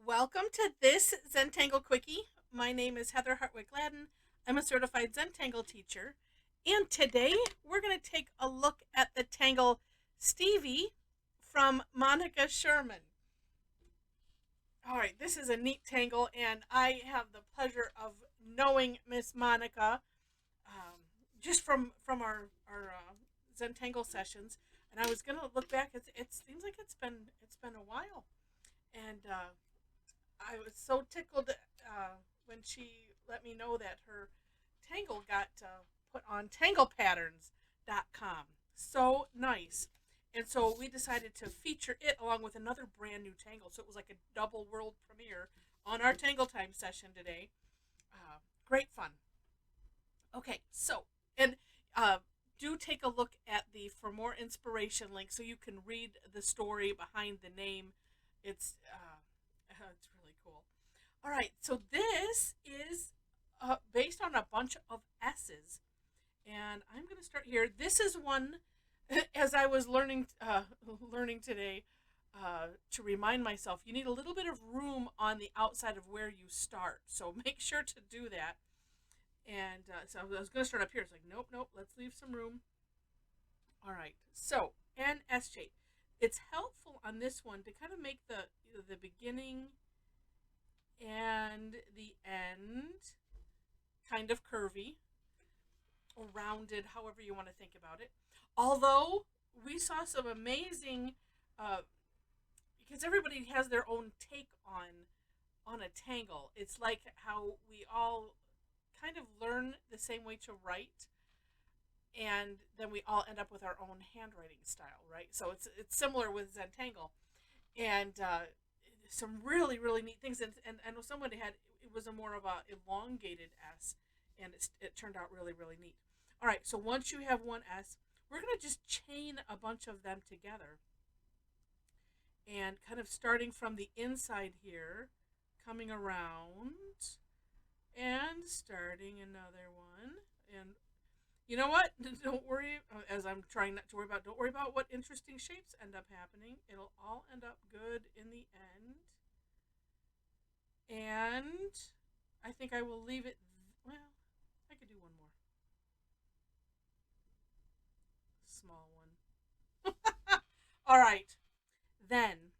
Welcome to this Zentangle Quickie. My name is Heather Hartwick Gladden. I'm a certified Zentangle teacher. And today we're going to take a look at the tangle Stevie from Monica Sherman. All right, this is a neat tangle, and I have the pleasure of knowing Miss Monica just from our Zentangle sessions. And I was going to look back. It seems like it's been a while, and I was so tickled when she let me know that her tangle got put on tanglepatterns.com. So nice. And so we decided to feature it along with another brand new tangle. So it was like a double world premiere on our Tangle Time session today. Great fun. Okay, so, and do take a look at the For More Inspiration link so you can read the story behind the name. It's really cool. All right, so this is based on a bunch of S's, and I'm going to start here. This is one as I was learning today to remind myself. You need a little bit of room on the outside of where you start, so make sure to do that. And so I was going to start up here. It's like nope. Let's leave some room. All right, so an S shape. It's helpful on this one to kind of make the beginning and the end kind of curvy or rounded, however you want to think about it. Although we saw some amazing, because everybody has their own take on a tangle. It's like how we all kind of learn the same way to write, and then we all end up with our own handwriting style, right? So it's similar with Zentangle, and some really neat things. And someone had it was a more of a elongated S, and it turned out really neat. All right, so once you have one S, we're gonna just chain a bunch of them together, and kind of starting from the inside here, coming around, and starting another one. And you know what? Don't worry, as I'm trying not to worry about, don't worry about what interesting shapes end up happening. It'll all end up good in the end. And I think I will leave it, well, I could do one more. Small one. All right. Then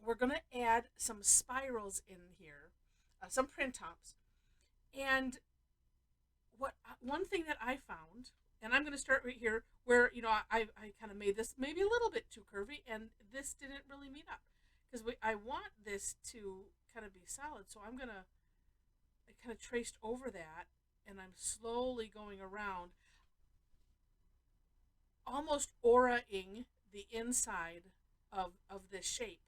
we're going to add some spirals in here, some print tops. And what one thing that I found, and I'm going to start right here, where I kind of made this maybe a little bit too curvy, and this didn't really meet up because I want this to kind of be solid. So I kind of traced over that, and I'm slowly going around, almost auraing the inside of this shape.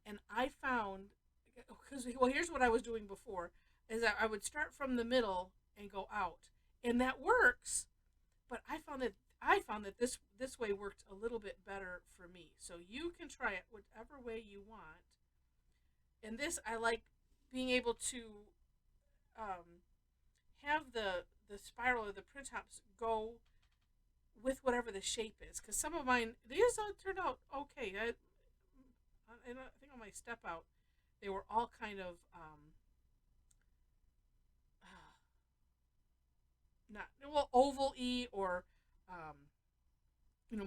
And I found, because well, here's what I was doing before, is that I would start from the middle and go out, and that works. But I found that this way worked a little bit better for me. So you can try it whatever way you want. And this, I like being able to have the spiral or the print tops go with whatever the shape is. Because some of mine, these turned out okay. I think on my step out, they were all kind of not well oval-y or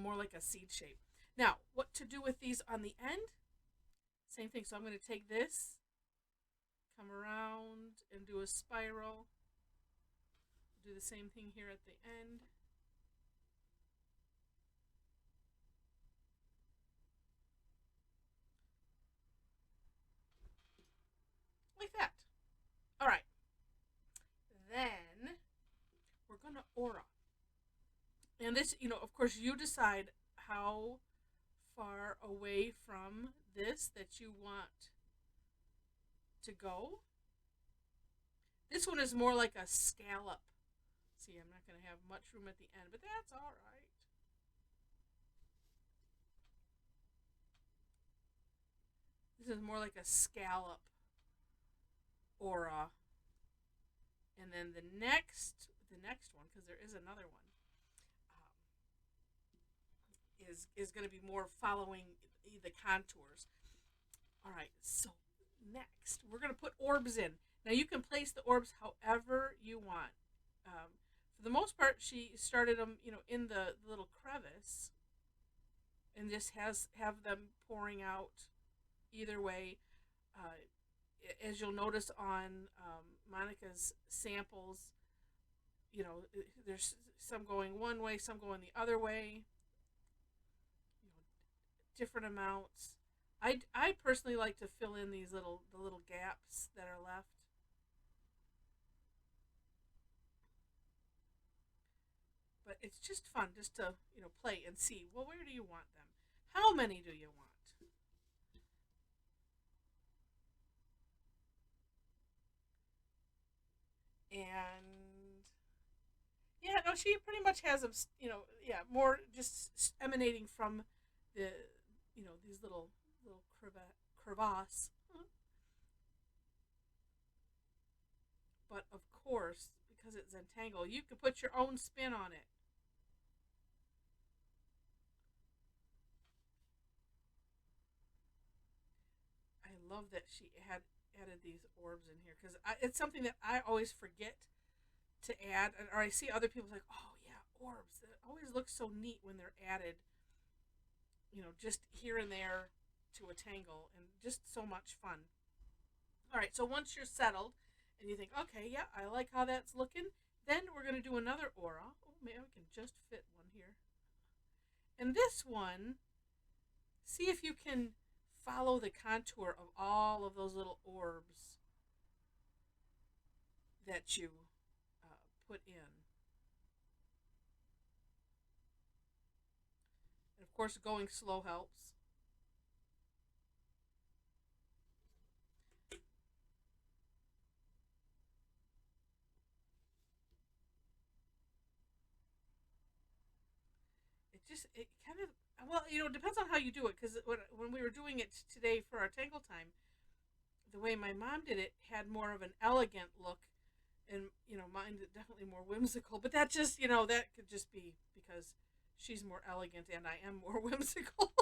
more like a seed shape. Now, what to do with these on the end? Same thing. So I'm going to take this, come around, and do a spiral. Do the same thing here at the end. Like that. All right. Then we're going to aura. And this, of course, you decide how far away from this that you want to go. This one is more like a scallop. See, I'm not going to have much room at the end, but that's all right. This is more like a scallop aura. And then the next one, because there is another one, is going to be more following the contours. All right, so next, we're going to put orbs in. Now you can place the orbs however you want. For the most part, she started them, in the little crevice, and just have them pouring out either way. Uh, as you'll notice on Monica's samples, there's some going one way, some going the other way. Different amounts. I personally like to fill in the little gaps that are left. But it's just fun just to play and see. Well, where do you want them? How many do you want? And yeah, no, she pretty much has them. More just emanating from the these little crevasse. But of course, because it's Zentangle, you can put your own spin on it. I love that she added these orbs in here because it's something that I always forget to add, or I see other people like, oh yeah, orbs. That always looks so neat when they're added, just here and there to a tangle, and just so much fun. All right, so once you're settled and you think, okay, yeah, I like how that's looking, then we're going to do another aura. Oh, maybe we can just fit one here. And this one, see if you can follow the contour of all of those little orbs that you put in. And of course, going slow helps. It kind of, well, it depends on how you do it, because when we were doing it today for our Tangle Time, the way my mom did it had more of an elegant look, and mine definitely more whimsical. But that just that could just be because she's more elegant and I am more whimsical.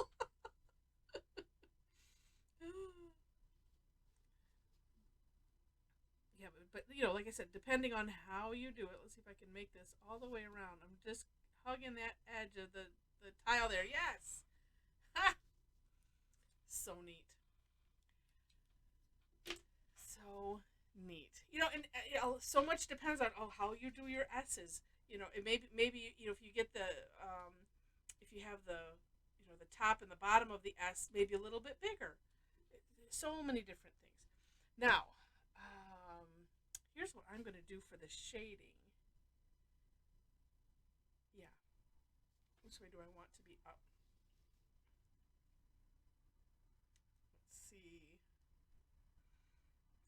Yeah, but like I said, depending on how you do it, let's see if I can make this all the way around. I'm just hugging that edge of the tile there. Yes, ha! So neat. So neat. And so much depends on how you do your S's. Maybe if you get the if you have the top and the bottom of the S maybe a little bit bigger. So many different things. Now, here's what I'm going to do for the shading. Yeah. Which way do I want to be up? Let's see.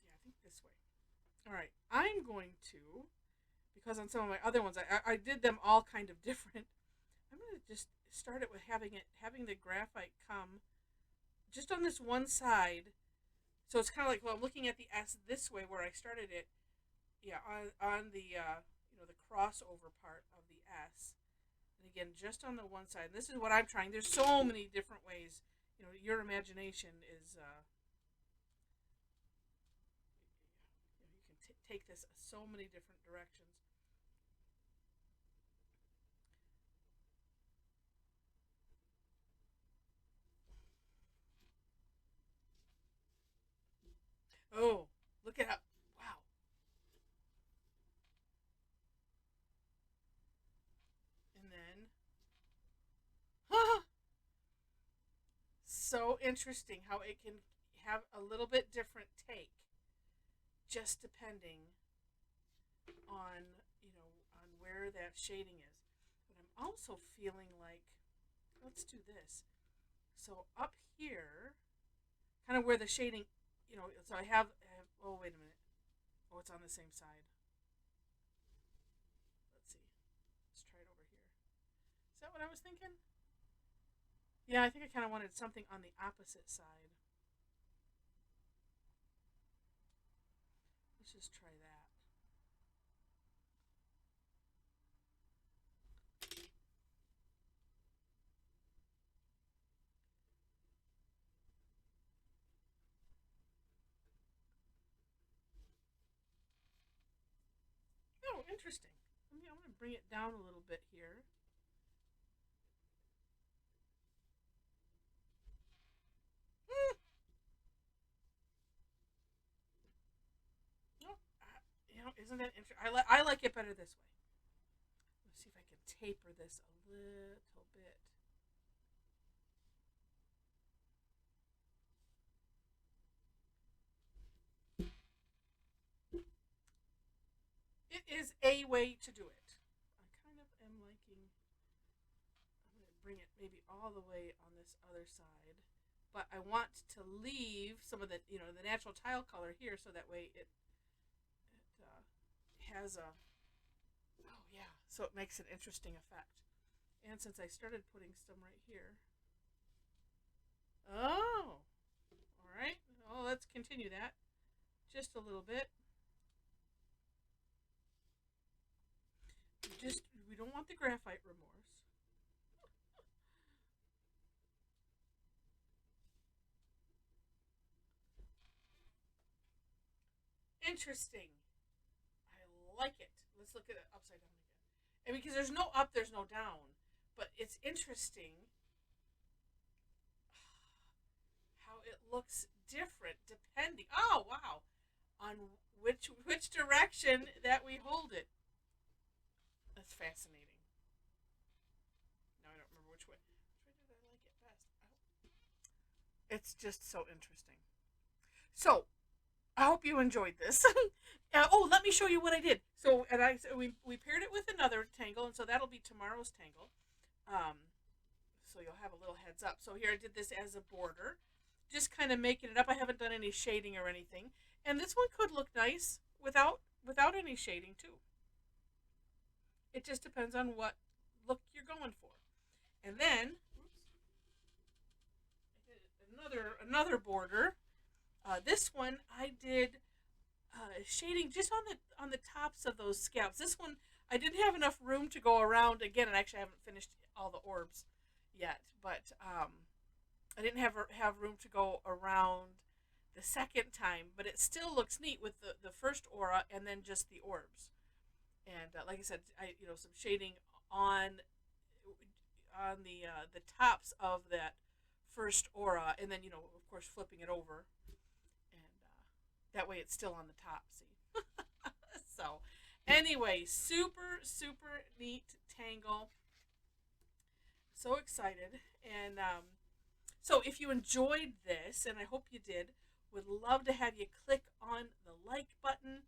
Yeah, I think this way. All right. I'm going to, because on some of my other ones, I did them all kind of different. I'm going to just start it with having the graphite come just on this one side. So it's kind of like, well, I'm looking at the S this way where I started it. Yeah, on the the crossover part of the S, and again just on the one side. And this is what I'm trying. There's so many different ways. Your imagination is. You can take this so many different directions. Oh, look at how! Wow. And then, so interesting how it can have a little bit different take, just depending on on where that shading is. But I'm also feeling like, let's do this. So up here, kind of where the shading, so I have. Oh, wait a minute. Oh, it's on the same side. Let's see. Let's try it over here. Is that what I was thinking? Yeah, I think I kind of wanted something on the opposite side. Let's just try that. Interesting. I'm going to bring it down a little bit here. Oh, isn't that interesting? I like it better this way. Let's see if I can taper this a little bit. It is a way to do it. I kind of am liking. I'm going to bring it maybe all the way on this other side, but I want to leave some of the the natural tile color here, so that way it has a yeah, so it makes an interesting effect. And since I started putting some right here, oh, all right. Well, let's continue that just a little bit. We don't want the graphite remorse. Interesting. I like it. Let's look at it upside down again. And because there's no up, there's no down. But it's interesting how it looks different depending. Oh wow, on which direction that we hold it. That's fascinating. Now I don't remember which way. Which way did I like it best? It's just so interesting. So I hope you enjoyed this. Oh, let me show you what I did. So, and we paired it with another tangle, and so that'll be tomorrow's tangle. So you'll have a little heads up. So here I did this as a border, just kind of making it up. I haven't done any shading or anything, and this one could look nice without any shading too. It just depends on what look you're going for. And then I did another border. This one I did shading just on the tops of those scalps. This one I didn't have enough room to go around again, and actually I haven't finished all the orbs yet, but I didn't have room to go around the second time, but it still looks neat with the first aura and then just the orbs. And like I said, I some shading on the tops of that first aura, and then of course flipping it over, and that way it's still on the top. See, so anyway, super neat tangle. So excited, and so if you enjoyed this, and I hope you did, would love to have you click on the like button.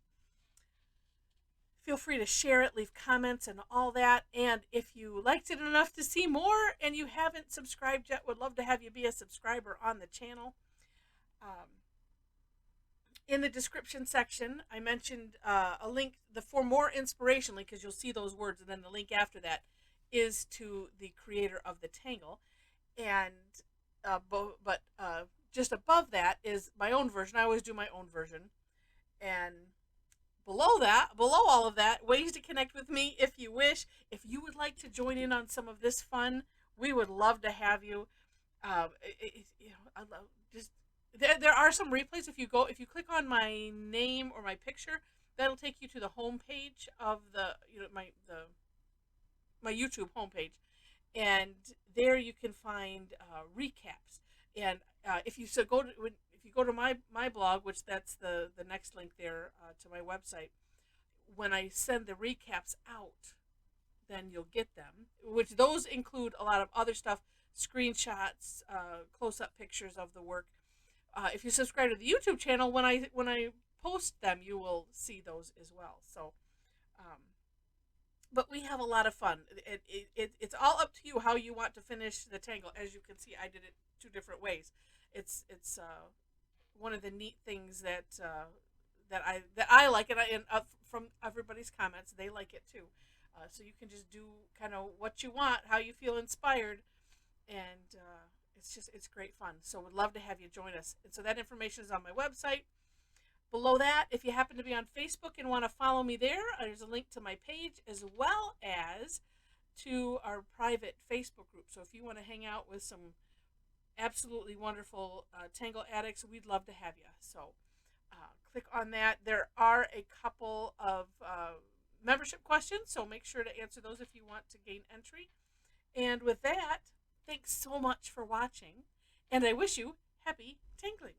Feel free to share it, leave comments, and all that. And if you liked it enough to see more and you haven't subscribed yet, would love to have you be a subscriber on the channel. In the description section, I mentioned a link for more inspiration, because you'll see those words, and then the link after that is to the creator of the tangle. And just above that is my own version. I always do my own version. And below all of that, ways to connect with me if you wish. If you would like to join in on some of this fun, we would love to have you. I love just there are some replays. If you click on my name or my picture, that'll take you to the home page of my YouTube homepage, and there you can find recaps. And if you go to my blog, which that's the next link there to my website, when I send the recaps out, then you'll get them, which those include a lot of other stuff, screenshots, close-up pictures of the work. If you subscribe to the YouTube channel, when I post them, you will see those as well. So, but we have a lot of fun. It's all up to you how you want to finish the tangle. As you can see, I did it 2 different ways. It's one of the neat things that I like, and from everybody's comments, they like it too. So you can just do kind of what you want, how you feel inspired, and it's great fun. So would love to have you join us. And so that information is on my website. Below that, if you happen to be on Facebook and want to follow me there, there's a link to my page as well as to our private Facebook group. So if you want to hang out with some absolutely wonderful Tangle Addicts, we'd love to have you. So click on that. There are a couple of membership questions, so make sure to answer those if you want to gain entry. And with that, thanks so much for watching, and I wish you happy tangling.